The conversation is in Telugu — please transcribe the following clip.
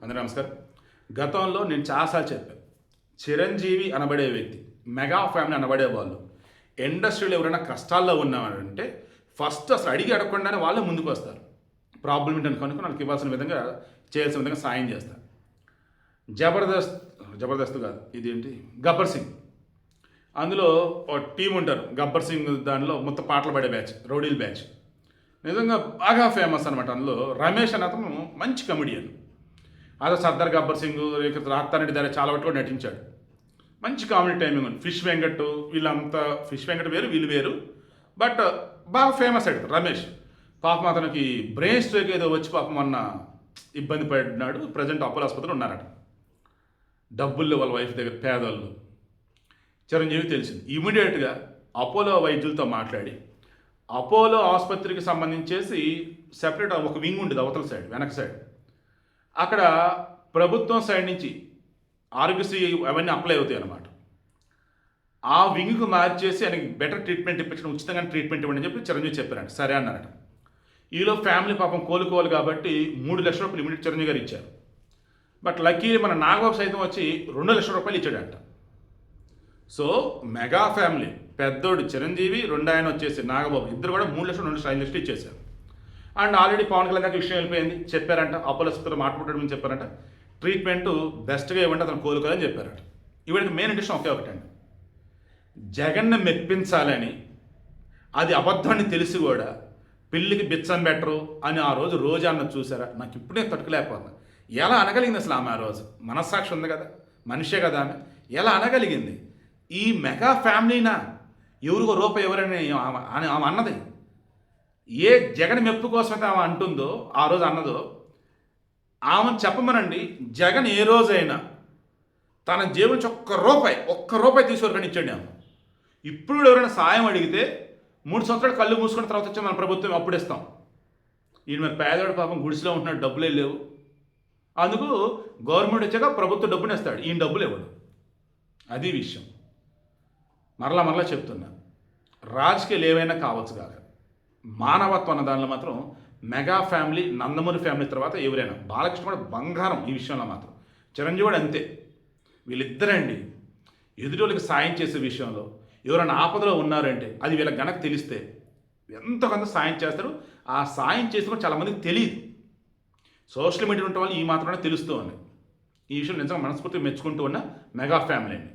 అందరూ నమస్కారం. గతంలో నేను చాలాసార్లు చెప్పాను. చిరంజీవి అనబడే వ్యక్తి, మెగా ఫ్యామిలీ అనబడే వాళ్ళు ఇండస్ట్రీలో ఎవరైనా కష్టాల్లో ఉన్నారంటే ఫస్ట్ అసలు అడిగి అడగకుండానే వాళ్ళే ముందుకు వస్తారు. ప్రాబ్లం ఏంటని కనుక్కొని వాళ్ళకి ఇవ్వాల్సిన విధంగా చేయాల్సిన విధంగా సాయం చేస్తారు. జబర్దస్త్ కాదు, ఇదేంటి గబ్బర్ సింగ్, అందులో ఒక టీం ఉంటారు. గబ్బర్ సింగ్ దానిలో మొత్తం పాటలు పడే బ్యాచ్, రౌడీల్ బ్యాచ్ నిజంగా బాగా ఫేమస్ అనమాట. అందులో రమేష్ అనే అతను మంచి కమెడియన్. అదే సర్దార్ గబ్బర్ సింగ్, రాత్తారెడ్డి దారి చాలా వరకు కూడా నటించాడు. మంచి కామెడీ టైమింగ్ ఉంది. ఫిష్ వెంకట్ వీళ్ళంతా, ఫిష్ వెంకట్ వేరు వీళ్ళు వేరు, బట్ బాగా ఫేమస్ అయ్యాడు రమేష్. పాపం అతనికి బ్రెయిన్ స్ట్రోక్ ఏదో వచ్చి పాపం అన్న ఇబ్బంది పడినాడు. ప్రజెంట్ అపోలో ఆసుపత్రిలో ఉన్నారట. డబ్బుల్లో వాళ్ళ వైఫ్ దగ్గర పేదవాళ్ళు. చిరంజీవి తెలిసింది. ఇమీడియట్గా అపోలో వైద్యులతో మాట్లాడి అపోలో ఆసుపత్రికి సంబంధించేసి సెపరేట్ ఒక వింగ్ ఉండేది అవతల సైడ్, వెనక సైడ్. అక్కడ ప్రభుత్వం సైడ్ నుంచి ఆరోగ్యశ్రీ అవన్నీ అప్లై అవుతాయి అన్నమాట. ఆ వింగ్కు మార్చేసి ఆయనకి బెటర్ ట్రీట్మెంట్ ఇప్పించడం, ఉచితంగా ట్రీట్మెంట్ ఇవ్వండి అని చెప్పి చిరంజీవి చెప్పారంట. సరే అన్నారట. ఈలో ఫ్యామిలీ పాపం కోలుకోవాలి కాబట్టి 3 లక్షల రూపాయలు ఇమీడియట్ చిరంజీవి గారు ఇచ్చారు. బట్ లక్కీ మన నాగబాబు సైతం వచ్చి 2 లక్షల రూపాయలు ఇచ్చాడంట. సో మెగా ఫ్యామిలీ పెద్దోడు చిరంజీవి, రెండో ఆయన వచ్చేసి నాగబాబు, ఇద్దరు కూడా 3 లక్షలు 2 లక్షలు 5 లక్షలు ఇచ్చేశారు. అండ్ ఆల్రెడీ పవన్ కళ్యాణ్ గారికి విషయం వెళ్ళిపోయింది, చెప్పారంట. అపోలో ఆసుపత్రిలో మాట్లాడమని చెప్పారంట. ట్రీట్మెంట్ బెస్ట్గా ఇవ్వండి, అతను కోలుకోవాలని చెప్పారట. ఇవాడికి మెయిన్ ఇంటెన్షన్ ఒకే ఒకటండి, జగన్ను మెప్పించాలని. అది అబద్ధాన్ని తెలిసి కూడా పెళ్ళికి బిచ్చం బెటరు అని ఆ రోజు రోజా అన్నది చూసారా? నాకు ఇప్పుడే తట్టుకోలేకపోతున్నా. ఎలా అనగలిగింది అసలు ఆమె? ఆ రోజు మనస్సాక్షి ఉంది కదా, మనిషే కదా ఆమె, ఎలా అనగలిగింది? ఈ మెగా ఫ్యామిలీనా ఎవరికో రూపాయి ఎవరని ఆమె అన్నది? ఏ జగన్ మెప్పు కోసమైతే ఆమె అంటుందో, ఆ రోజు అన్నదో, ఆమెను చెప్పమనండి. జగన్ ఏ రోజైనా తన జేబు నుంచి ఒక్క రూపాయి తీసుకొని ఇచ్చాడు ఆమె. ఇప్పుడు ఎవరైనా సాయం అడిగితే 3 సంవత్సరాలు కళ్ళు మూసుకున్న తర్వాత వచ్చి మన ప్రభుత్వం అప్పుడు ఇస్తాం. ఈయన మరి పేదవాడు పాపం గుడిసెలో ఉంటున్నాడు, డబ్బులే లేవు. అందుకు గవర్నమెంట్ వచ్చాక ప్రభుత్వం డబ్బుని ఇస్తాడు, ఈయన డబ్బులు ఇవ్వడు. అది విషయం. మరలా చెప్తున్నా, రాజకీయాలు ఏవైనా కావచ్చు కాక, మానవత్వం అన్న దానిలో మాత్రం మెగా ఫ్యామిలీ, నందమూరి ఫ్యామిలీ తర్వాత ఎవరైనా, బాలకృష్ణ కూడా బంగారం ఈ విషయంలో మాత్రం, చిరంజీవి కూడా అంతే. వీళ్ళిద్దరండి ఎదుటోళ్ళకి సాయం చేసే విషయంలో ఎవరైనా ఆపదలో ఉన్నారంటే అది వీళ్ళకి గనక తెలిస్తే ఎంతో కొంత సాయం చేస్తారు. ఆ సాయం చేస్తే కూడా చాలామందికి తెలియదు. సోషల్ మీడియా ఉంటే వాళ్ళు ఈ మాత్రమే తెలుస్తూ ఉన్నాయి. ఈ విషయం నిజంగా మనస్ఫూర్తిగా మెచ్చుకుంటూ ఉన్న మెగా ఫ్యామిలీని.